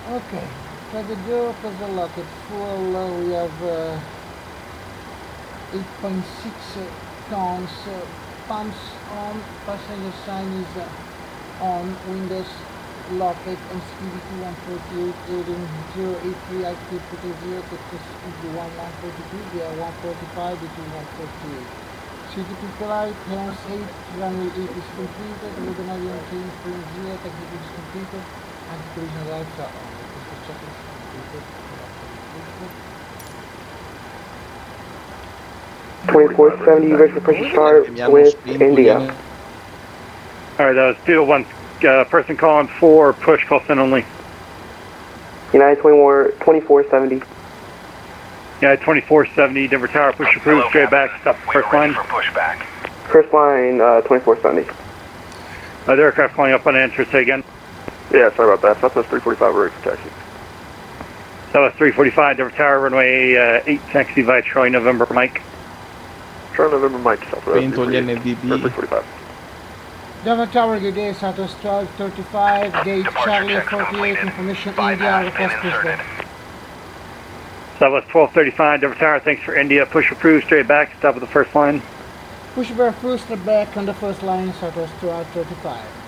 Okay, so the door was locked full. We have 8.6 tons. Pumps on. Passenger sign is on. Windows locked and speed to 148. Heading 083. Active 0. Texas speed 1142. Via 145 to 148. City people light. Hands 8. Runway 8 is completed. Weather avion change 0. Technical is completed. Anti-collision lights are on. The check is completed. 2470, you guys are pushing start with India. Alright, that was Field 1, person calling for push, call send only. United 2470. United 2470, Denver Tower, push approved, straight back, stop first line. First line, 2470. The aircraft calling up unanswered, say again. Yeah, sorry about that. Southwest 345, ready for taxi. Southwest 345, Denver Tower, runway 8, taxi via Troy, November, Mike. Troy, November, Mike, Southwest 345. Denver Tower, good day, Southwest 1235, gate Charlie 48, information India, request pushback. Southwest 1235, Denver Tower, thanks for India, push approved, straight back, stop at the first line. Pushback first, back on the first line, Southwest 1235.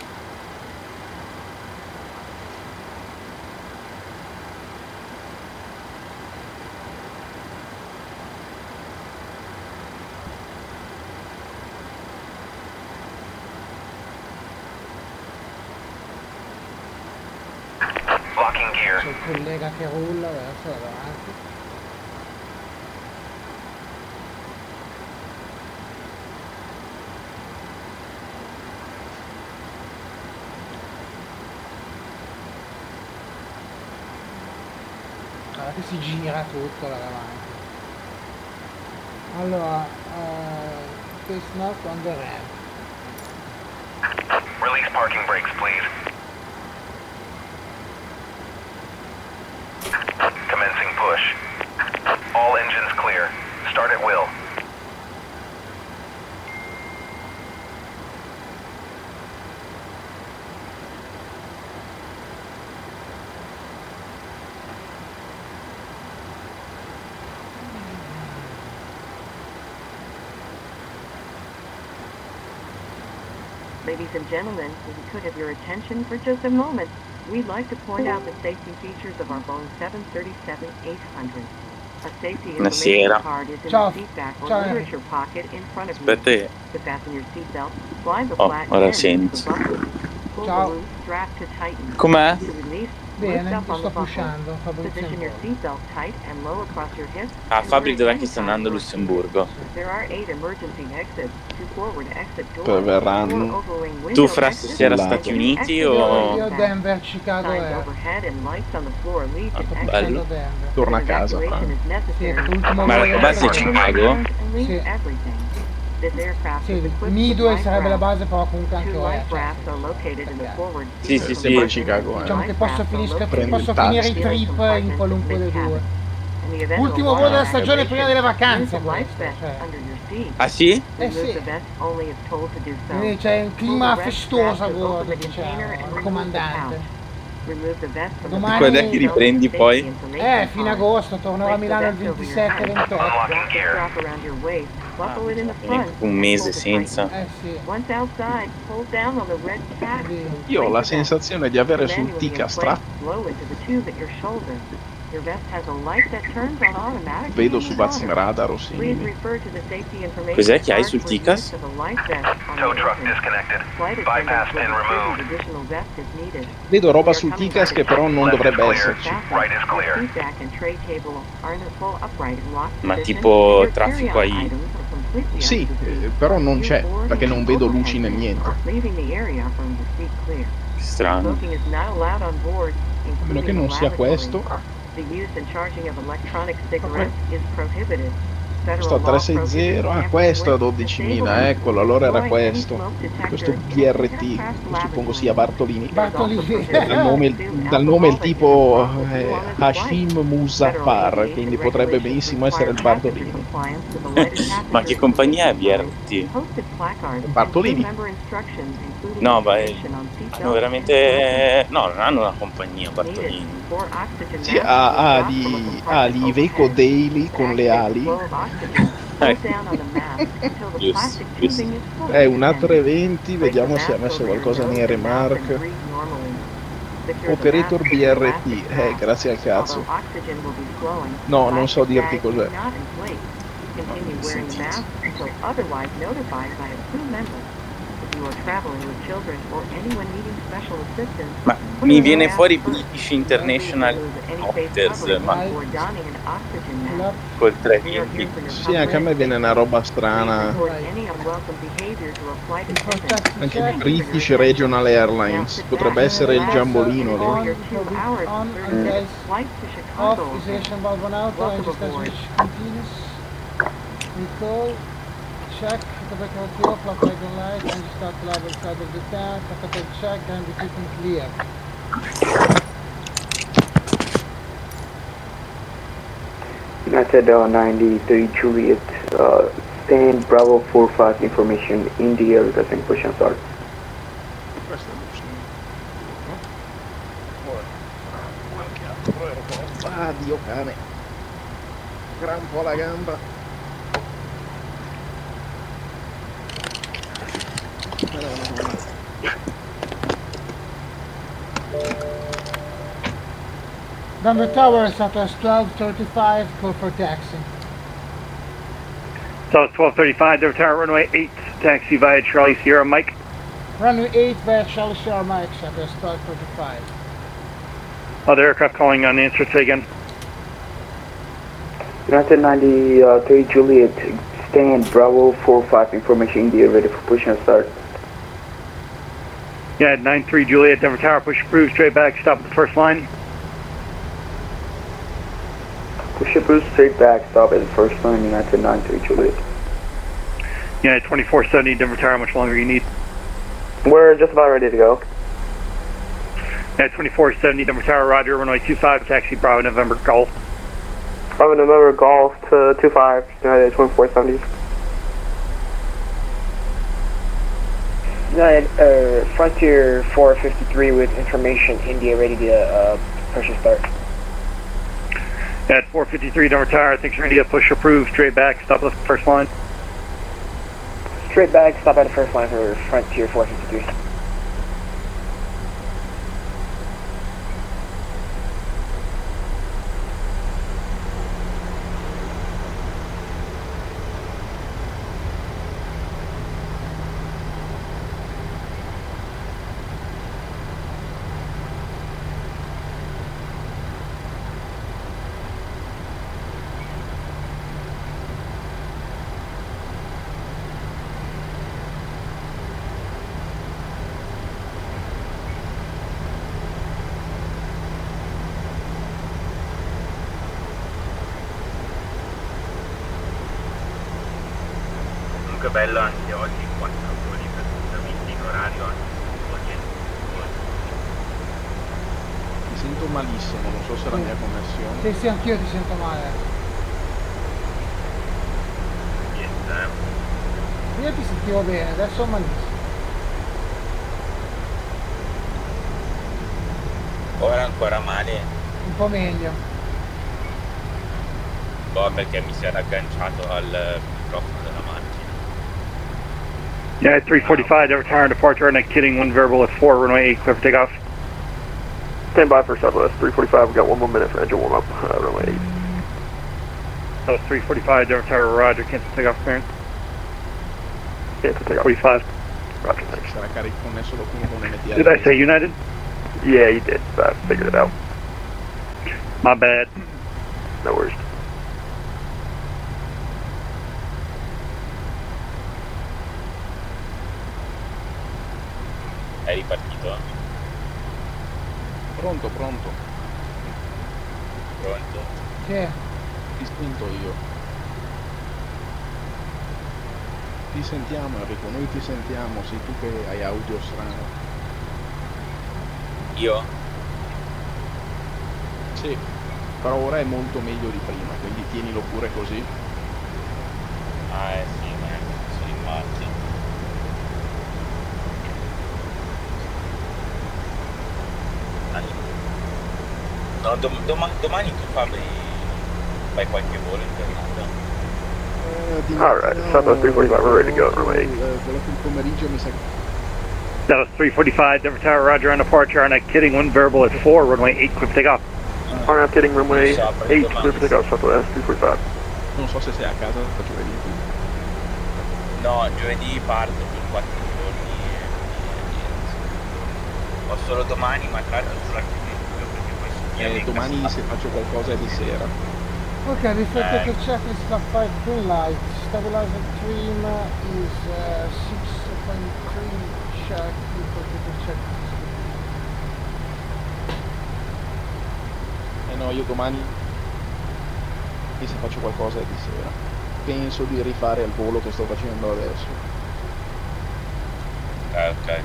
C'è il collega che rulla verso davanti. Guarda che si gira tutto là davanti. Allora, face knock on the ramp. Release parking brakes, please. Commencing push. All engines clear. Start at will. Ladies and gentlemen, if we could have your attention for just a moment, we'd like to point out the safety features of our Boeing 737-800. A safety information card is in the seat back or literature pocket in front of you. To fasten your seatbelt, slide the flat end into the buckle. Pull the loose strap to tighten. Com'è? To release, Bene, lift up ti on sto the buckle. pushando, Position your seatbelt tight and low across your hips. Fabri, dov'è che sta andando Lussemburgo? There are 8 emergency exits, 2 forward exit doors. Poi verranno. Tu fra stasera Stati Uniti o... Io Denver, Chicago Air. Bello. Torna a casa. Ma la tua base è Chicago? Sì. Sì, Midway sarebbe la base, però comunque anche Oaia. Sì, Sembra Chicago. Diciamo che posso finire i trip in qualunque dei due. Ultimo volo della stagione prima delle vacanze questo, cioè. Ah sì? Eh sì. Quindi c'è un clima festoso a bordo, diciamo, il comandante. Domani... Quando è che riprendi poi? Fine agosto, tornerò a Milano il 27-28. Un mese senza. Sì. Io ho la sensazione di avere sul Ticastra. Vedo su VATSIM radar o simili. Cos'è che hai sul Ticas? Tow truck disconnected. Bypass pin removed. Vedo roba sul Ticas che però non dovrebbe esserci. Right is clear. Ma tipo traffico AI? Sì, però non c'è, perché non vedo luci né niente. Strano. A meno che non sia questo. Sto a 360, ah questo a 12.000, eccolo, allora era questo. Questo BRT, che suppongo sia Bartolini. Bartolini. Dal nome il tipo Hashim Muzaffar, quindi potrebbe benissimo essere il Bartolini. Ma che compagnia è BRT? Bartolini? No, ma hanno veramente... No, non hanno una compagnia Bartolini. Sì, ha gli Iveco Daily con le ali. Giusto, giusto. Un A320, vediamo se ha messo qualcosa nei remark. Operator BRT, grazie al cazzo. No, non so dirti cos'è. Ma mi viene fuori British International Opters, ma col 320. Sì, anche a me viene una roba strana. Anche British Regional Airlines, potrebbe essere il giambolino lì. On and guys. Off, isolation valve on auto, engine transmission continuous. Recall. Check the back of fuel, flat dragon light, engine start level side of the tank, catheter check, and the keeping clear. United 93 Juliet, stand Bravo 45 information in the air, requesting push and start. Questo è giusto. Ah, Dio cane. Gran po' la gamba. Denver Tower, Southwest 1235, call for taxi. So 1235, Denver Tower, runway 8, taxi via Charlie Sierra, Mike. Runway 8 via Charlie Sierra, Mike, Southwest 1235. Other aircraft calling unanswered, say again. United 93 Juliet, stand Bravo 45 information in the air, ready for push and start. Yeah, 93 Juliet, Denver Tower, push approved, straight back, stop at the first line. Push approved, straight back, stop at the first line, United 93 Juliet. Yeah, 2470, Denver Tower, how much longer you need? We're just about ready to go. Yeah, 2470, Denver Tower, roger, runway 25, taxi Bravo November Golf. Bravo November Golf to 25, United 2470. United, Frontier 453 with information, India ready to push and start. At 453 Denver Tower, thanks for India, push approved, straight back, stop at the first line. Straight back, stop at the first line for Frontier 453. Comunque bello anche oggi 4 ore per appuntamenti in orario anche Mi sento malissimo, non so se è la mia connessione. Sì, sì, anch'io ti sento male. Io ti sentivo bene, adesso malissimo. Ora ancora male? Un po' meglio. Boh, perché mi si era agganciato al microfono della macchina. Yeah, 345, Denver Tower, departure, and kidding, one variable at 4, runway 8, clear for takeoff. Stand by for Southwest 345, we've got 1 more minute for engine warm-up, runway 8. So 345, Denver Tower, roger, cancel takeoff clearance. Cancel takeoff. 45. Roger, thanks. Sarà connesso qualcuno con MTA. Did I say United? Yeah, you did, I figured it out. My bad. No worries. È ripartito? Pronto. Pronto? Sì. Ti spinto io. Ti sentiamo Enrico, noi ti sentiamo, sei tu che hai audio strano. Io? Sì, però ora è molto meglio di prima, quindi tienilo pure così. Ah sì, ma sono in macchina. No, domani tu fai qualche volo in giornata? Alright, Southwest 345, we're ready to go, runway 8. Quello sul pomeriggio mi sa che... Southwest 345, Denver Tower, roger on departure, RNAV kidding, wind variable at 4, runway 8, clear for takeoff. RNAV kidding, runway 8, clear for takeoff, Southwest 345. Non so se sei a casa giovedì. No, giovedì parto per 4 giorni e niente. Ho solo domani, ma tra l'altro sulla perché poi domani se faccio qualcosa è di sera. Okay, reflector to checklist got 5 green light. Stabilizer trim is 6.3 check. Reflector to checklist. No, io domani se faccio qualcosa è di sera. Penso di rifare il volo che sto facendo adesso. Ok.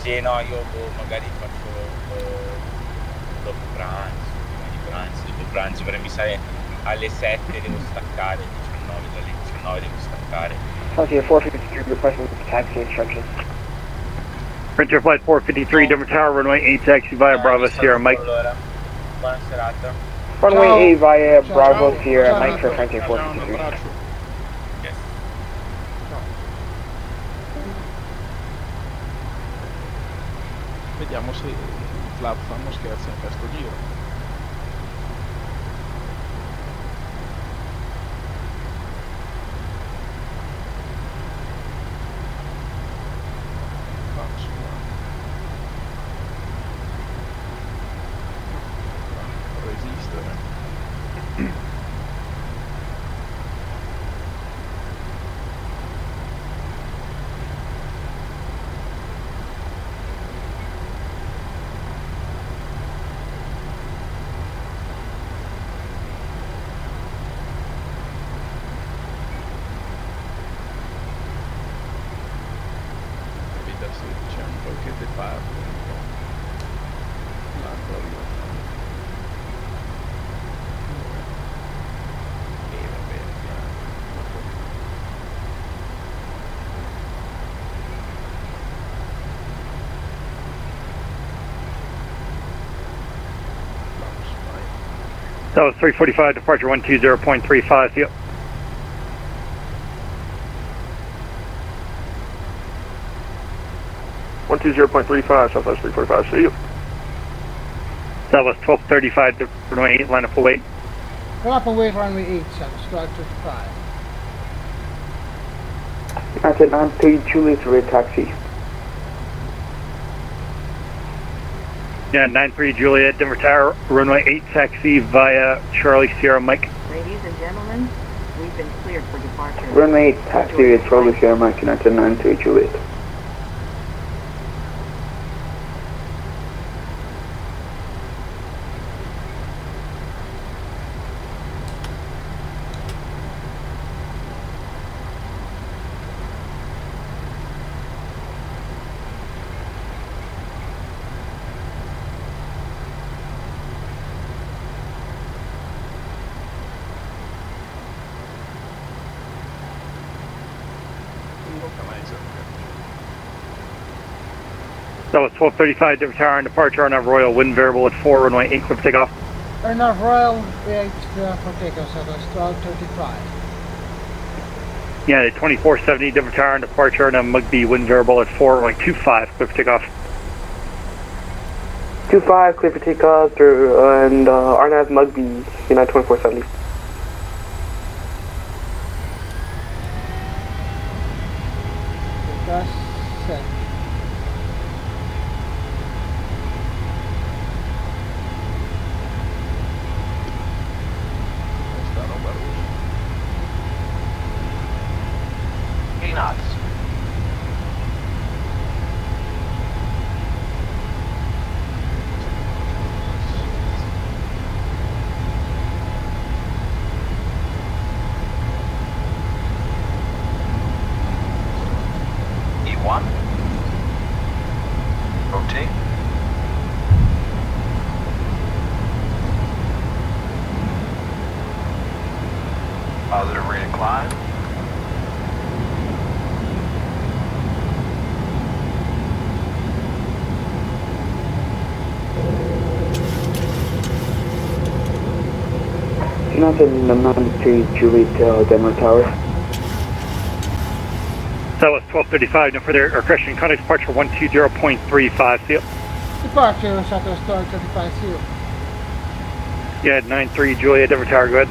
Sì, no, io magari faccio dopo pranzo, perché mi sa alle 7 devo staccare, 19, dalle 19 devo staccare. Frontier 453 requesting taxi instructions. Frontier Flight 453, Denver Tower, runway 8, taxi via Bravo Sierra Mike. Allora, buona serata. Runway 8 via Bravo Sierra Mike for Frontier 453. Yes. Vediamo se i flap fanno scherzi in questo giro. That was 345, departure 120.35, see you. Southwest 345, see you. That was 1235, runway 8, line up for wait. Come up and wait runway 8, Southwest 1235. United 93 Juliet, rear taxi. Yeah, 93 Juliet, Denver Tower, runway 8, taxi via Charlie Sierra Mike. Ladies and gentlemen, we've been cleared for departure. Runway 8, taxi at Charlie Sierra Mike, United 93 Juliet. That was 1235, Denver Tower, on departure, RNAV Royal, wind variable at 4, runway 8, clear for takeoff. RNAV Royal 8, clear for takeoff, Southwest 1235. Yeah, 2470, Denver Tower, on departure, RNAV Mugby, wind variable at 4, runway 25, clear for takeoff. 25, clear for takeoff, and RNAV Mugby, United 2470. That's set. 1235. United 93 Juliet, Denver Tower. Southwest 1235, no further or correction, contact departure 120.35, see you. Departure Southwest 1235, see you. Yeah, 93 Juliet, Denver Tower, go ahead.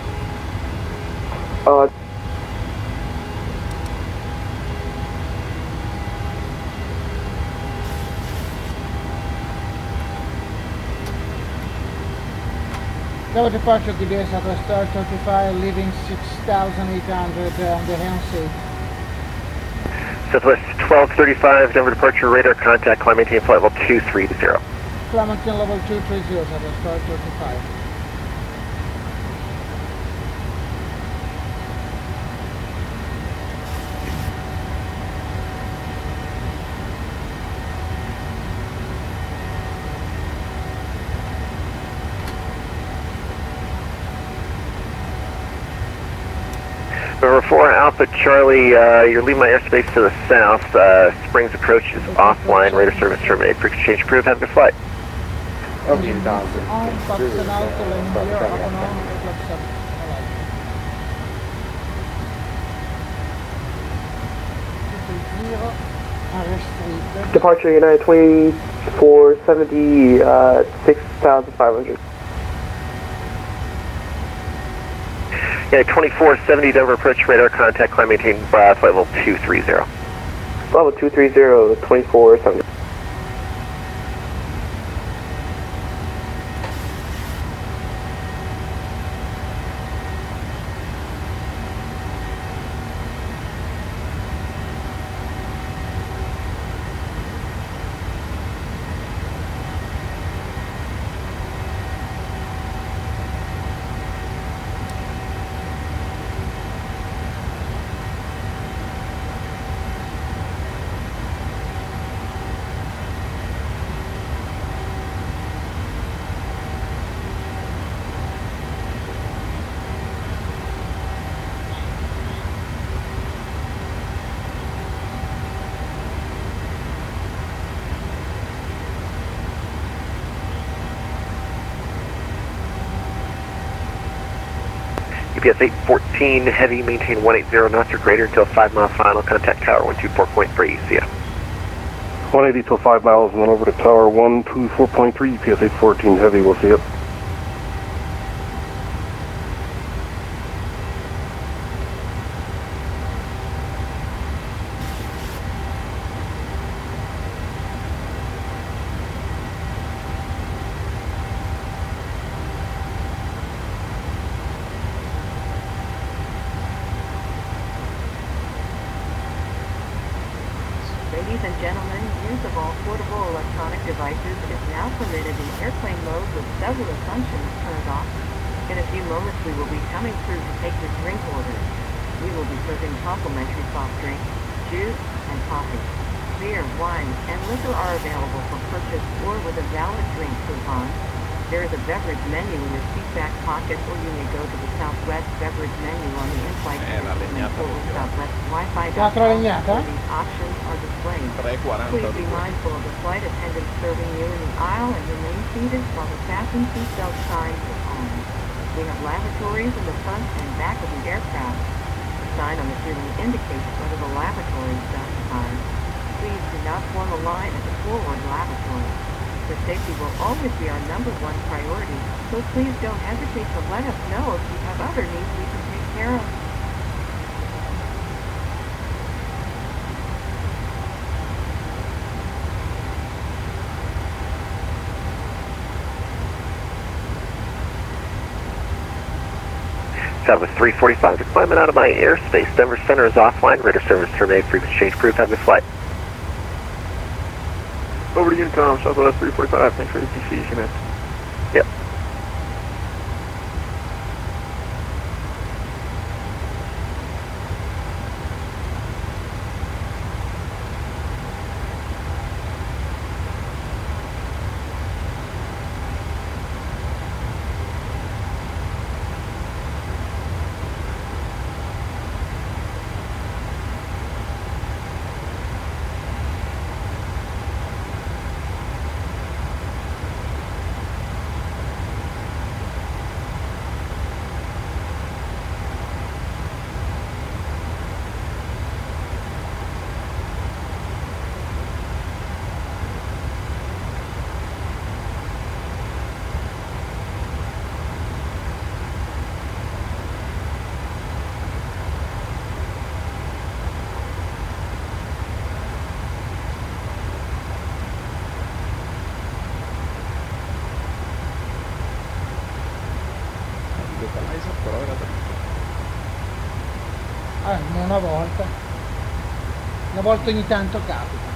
Tower departure today Southwest 1235, leaving 6,800 on the Hensey. Southwest 1235, Denver departure, radar contact, climb maintain flight level 230. Climb maintain level 230, Southwest 1235. Number 4, Alpha Charlie, you're leaving my airspace to the south. Springs approach is offline, radar service terminated. For exchange approved, have a good flight. Okay, Departure United 2470, 6,500. Yeah, 2470 Denver approach, radar contact, climb maintain flight level 230. Level 230, 2470. UPS 814 Heavy, maintain 180 knots or greater until 5 mile final, contact tower 124.3, see ya. 180 till 5 miles and then over to tower 124.3, UPS 814 Heavy, we'll see you. Ladies and gentlemen, use of all portable electronic devices is now permitted in airplane mode with several functions turned off. In a few moments we will be coming through to take your drink orders. We will be serving complimentary soft drinks, juice, and coffee. Beer, wine, and liquor are available for purchase or with a valid drink coupon. There is a beverage menu in your seat back pocket, or you may go to the Southwest beverage menu on the in-flight Southwest Wi-Fi.com where these options are displayed. Please be mindful of the flight attendant serving you in the aisle and remain seated while the fasten seatbelt sign is on. We have lavatories in the front and back of the aircraft. The sign on the ceiling indicates whether the lavatory is occupied. Please do not form a line at the forward lavatory. Your safety will always be our #1 priority, so please don't hesitate to let us know if you have other needs we can take care of. Southwest 345, deployment out of my airspace. Denver Center is offline, radar service terminated, frequency change approved, have a good flight. Over to Unicom, Southwest 345, thanks for the ATC, connect. Yep. l'equalizer, però era dritto. Ma una volta. Una volta ogni tanto capita.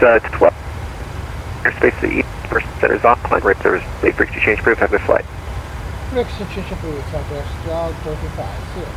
Southwest 12. Airspace to the east. First center is offline. Right service. Bay frequency change proof. Have a good flight. Frequency change approved. Southwest 12, 35, 0.